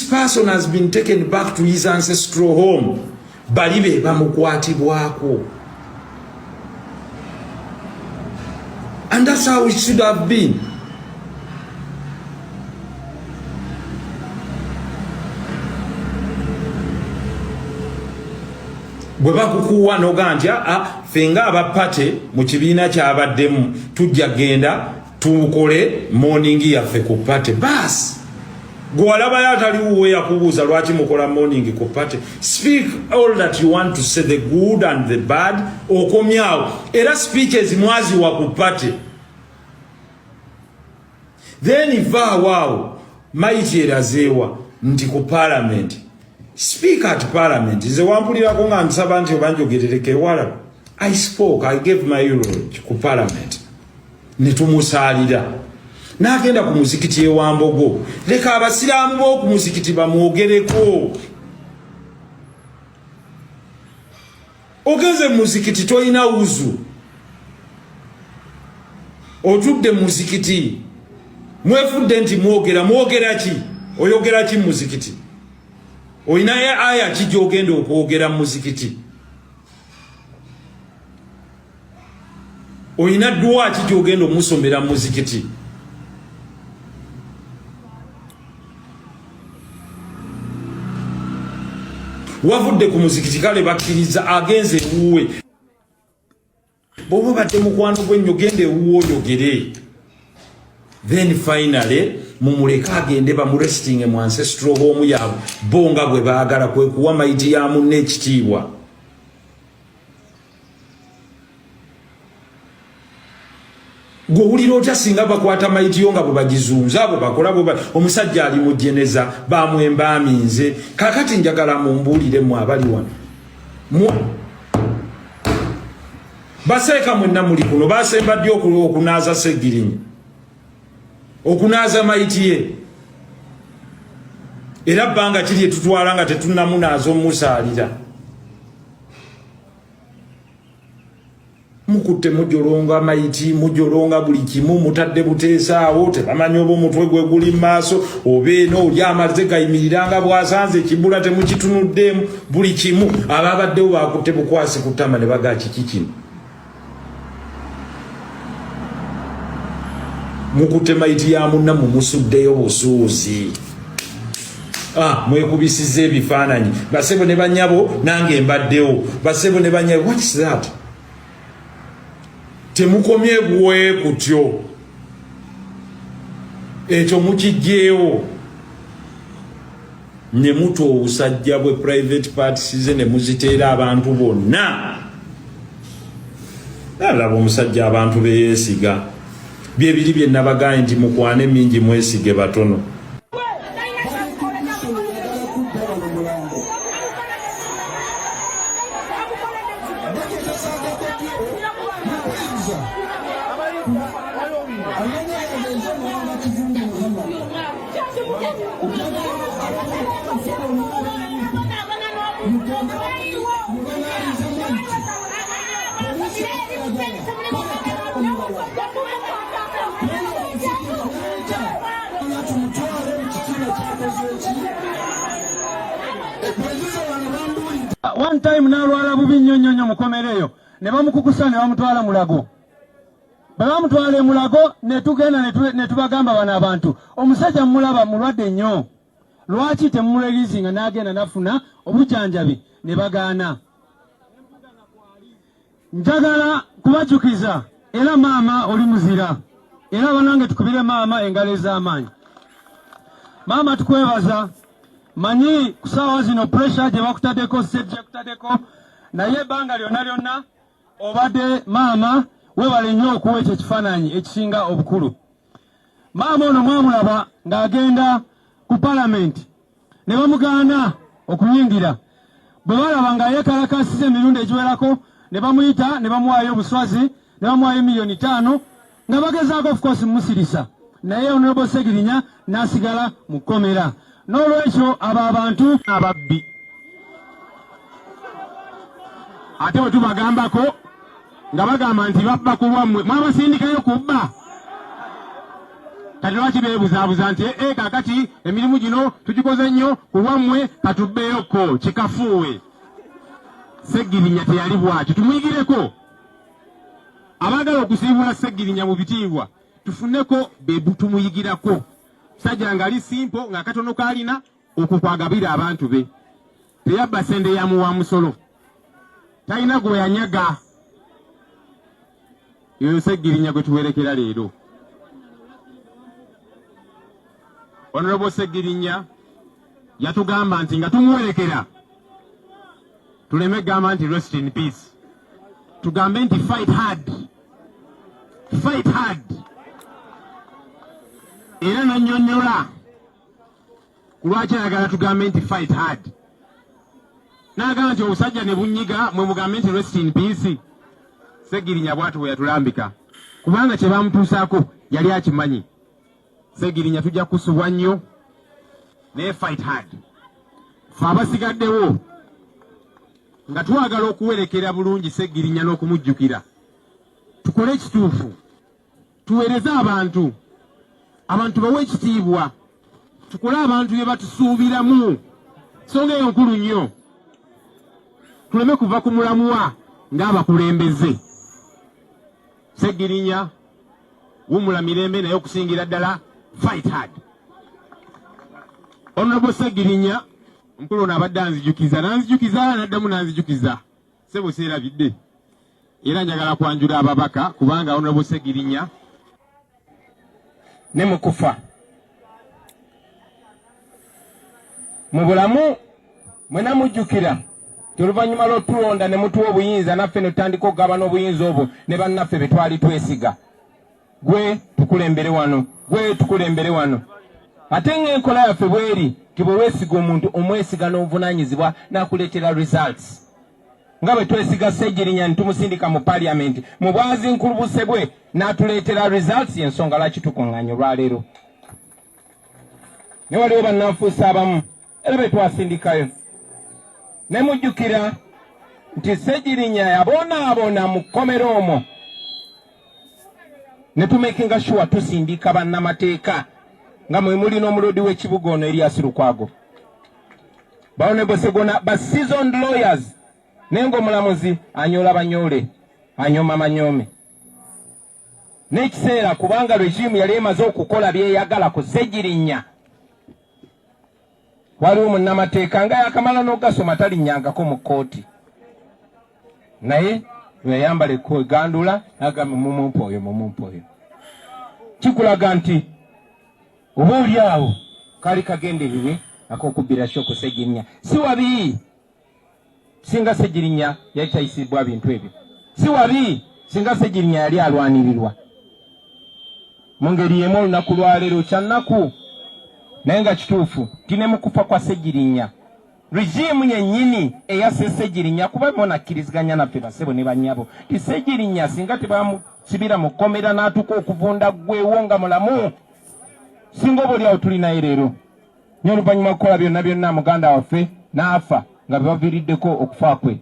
person has been taken back to his ancestral home. Balibe bamukwatibwako. And that's how it should have been. Bweba kukuwa noganja fenga abapate mu kibiina kyabaddemu tujja genda tukole morning yaffe ku pate bas gwalaba yataliwo yakubuuza lwaki mukola morning ku pate. Speak all that you want to say, the good and the bad, okomyawo era speeches mwazi wa ku pate. Then vaawo maiti erazeewa nti ku parliament. Speak at parliament. Is a wampulira ko nga nsaba nti obanjogerereke wala. I spoke, I gave my eulogy ku parliament. Netumusalira. N'agenda ku muzikiti ewambogo. Leka abasiraamu bo ku muzikiti bamwogereko. Ogeze muzikiti toyina uzu. Otudde muzikiti. Mwefudde nti mwogera ki? Oyogera ki muzikiti? Oyina aya ki gy'ogenda okwogera muzikiti? Oyina dua ki gy'ogenda omusomera muzikiti? Wavudde ku muzikiti kale bakkiriza agenze wuwe. Bw'oba badde mukwano gw'ennyo gende wuwo oyogere. Then finally mumuleka agende bamuresting mu ancestral home yaabwe bonga bwe baagala kwe kuwa maiti ya munne ekitiibwa. Gwowulira otya singa bakwata maiti yo nga bwe bagizunza abo bakola bwe omusajja ali mu jeneza bamwemba aminze. Kakati njagala mumbuulire mu abali wano baseeka mwenna muli kuno basemba ddi okunaaza Segirinnya, okunaza maiti ye. Era bbanga kiri etutwala nga tetunnamunaaza omusalira. Mukutte mujolonga maiti, mujolonga buli kimu, mutadde buteesaawo, tebamanyi oba omutwe gwe guli maaso oba eno oli amaze gayimiriranga bwasanze ekibula temukitunuddemu buli kimu. Ababaddewo bakutte bukwasi ku ttama ne baga kiki kino. Mukutte maiti ya munna mumusuddeyo busuuzi. Mwekubisiza ebifaananyi. Basebo ne banyabo nange mbaddewo. Basebo ne banyabo. What is that? Temukomye bwe kutyo. Ekyo mukijjeewo. Ne muto obusajja bwe private parties ne muziteera abantu bonna. Alaba omusajja abantu beyeesiga. Byebiri bye nabagaye nti mukwane mingi mwesige batono. One time nalwala bubi nnyonnyonnyo mukomereyo ne bamukukusa ne bamutwala Mulago. Bamutwala Mulago ne tugenda ne tubagamba bana abantu omusajja mulaba mulwadde nnyo. Lwaki temulelizinga n'agenda nafuna obujjanjabi ne bagaana. Njagala kubajukiza era maama oli muzira. Era banange tukubire maama engalo ez'amaanyi. Maama tukwebaza. Manyi kusawa zino pressure je bakutadeko set je kutadeko naye banga lyonna obadde maama webale nnyo okuwa ekyo kifaananyi ekisinga obukulu. Maama ono mwamulaba ng'agenda ku parliament ne bamugaana okuyingira. Bwe balaba nga yeekalakaasiza emirundi egiwerako ne bamuyita ne bamuwaayo obuswazi ne bamuwaayo $5,000,000 nga bagezaako of course musirisa. Naye Honorable Segirinnya n'asigala mu kkomera. N'olwekyo abo abantu ababbi. Ate bwe tubagambako nga bagamba nti babba ku lwammwe mwabasindikayo kubba. kati lwaki beebuzaabuza nti kakati emirimu gino tugikoze nnyo kulwammwe katubbeeyoko kikafuuwe. Sseggirinya teyali bw'atyo, tumuyigireko. Abaagala okusiibula Sseggirinya mu bitiibwa tufuneko tumuyigirako. Sajja ng'ali simpo nga katono kaalina okwo kwagabira abantu be. Teyabba sende ya muwa musolo, talina gwe yanyaga. Yoyo Sseggirinya gwe tuwerekera leero. Honorable Sseggirinya yatugamba nti nga tumuwerekera tuleme gamba nti rest in peace, tugambe nti fight hard, fight hard. Era nannyonnyola ku lwaki ayagala tugambe nti fight hard. N'agamba nti obusajja ne bunyiga mwe mugambe nti rest in peace. Sseggirinya bw'atyo bwe yatulambika, kubanga kye bamutuusaako yali akimanyi. Sseggirinya tujja kusubwa nnyo naye fight hard. Ffe abasigaddewo nga twagala okuwerekera bulungi Sseggirinya n'okumujjukira, tukole ekituufu, tuweereze abantu, abantu bawe ekitiibwa, tukole abantu bye batusuubiramu. Nsonga eyo nkulu nnyo, tuleme kuva ku mulamuwa ng'abakulembeze. Sseggirinya wumula mirembe, naye okusingira ddala fight hard. Honorable Sseggirinya mukulu ono abadde anzijukiza, n'addamu n'anzijukiza. Ssebo seerabidde, era njagala kwanjula ababaka kubanga Honorable Sseggirinya ne mukufa mu bulamu mwena mujjukira oluvannyuma lw'otulonda ne mutuwa obuyinza, naffe ne tutandika okugabana obuyinza obwo ne bannaffe be twali twesiga. Gwe tukulembere wano, gwe tukulembere wano. Ate ng'enkola yaffe bweri ti bwe weesiga omuntu omwesiga n'obuvunaanyizibwa n'akuleetera results. Nga bwe twesiga Sseggirinya ne tumusindika mu parliament mu bwazinkulubuse bwe n'atuleetera results, y'ensonga lwaki tukuŋŋaanya olwaleero. Ne waliwo bannanfuusa abamu era be twasindikayo. Ne mujjukira nti Sseggirinya yabonaabona mu kkomero omwo ne tumakinga sure tusindika bannamateeka nga mwe muli n'omulodi w'ekibuga ono Erias Lukwago, Honorable Sseggona, ba seasoned lawyers, naye ng'omulamuzi anyoola banyoole, anyooma manyoome. N'ekiseera kubanga regimu yali emaze okukola byeyagala ku Sseggirinya, waliwo munnamateeka nga yakamala n'ogasoma talinnyangako mu kkooti, naye weyambala ekkwegandula agamba mumumpa oyo. Kikulaga nti oba oli awo kaali kagendererwe ak'okubbira shoko Sseggirinya. Si wabi singa Sseggirinya yali tayisibwa bintu ebyo, si wabi singa Sseggirinya yali alwanirirwa. Mu ngeri y'emu olunaku lwaleero kyannaku, naye nga kituufu ti ne mu kufa kwa Sseggirinya regimu yennyini eyase Sseggirinya, kuba monakkiriziganya naffe basebo ne bannyabo ti Sseggirinya singa tebamusibira mu kkomera n'atuka okuvunda gwewo nga mulamu, singa oba oli awo tuli naye leero. Nye oluvannyuma okukola byonna byonna muganda waffe n'afa nga bebaviiriddeko okufa kwe,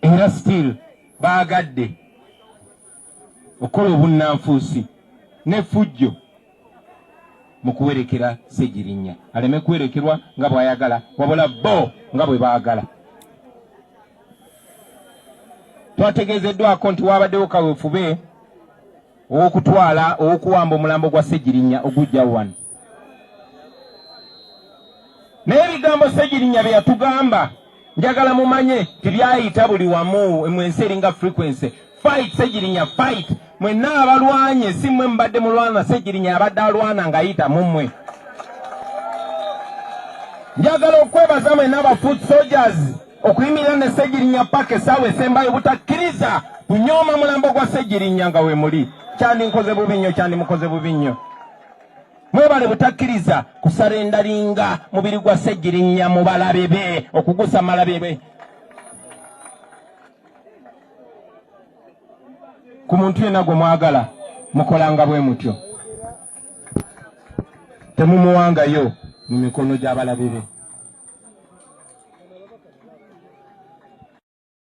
era still baagadde okukola obunnanfuusi n'effujjo mu kuwerekera Sseggirinya, aleme kuwerekerwa nga bw'ayagala wabula bo nga bwe baagala. Twategeezeddwako nti waabaddewo kaweefube ow'okuwamba omulambo gwa Sseggirinya ogujjawo wano, naye ebigambo Sseggirinya bye yatugamba njagala mumanye tibyayita buli wamu mu ensi eringa frequency. Fight Sseggirinya, fight. Mwenna abalwanye si mmwe mbadde mulwana, Sseggirinya abadde alwana ng'ayita mu mmwe. Njagala okwebaza mwenna aba foot soldiers okuyimirira ne Sseggirinya paka essaawa esembayo butakkiriza kunyooma mulambo gwa Sseggirinya nga we muli. Kyandinkoze bubi nnyo, kyandimukoze bubi nnyo. Mwebale butakkiriza kusarendalinga mubiri gwa Sseggirinya mu balabe be, okugusa malabe be. Ku muntu yenna gwe mwagala mukolanga bwe mutyo, temumuwangayo mu mikono gy'abalabe be.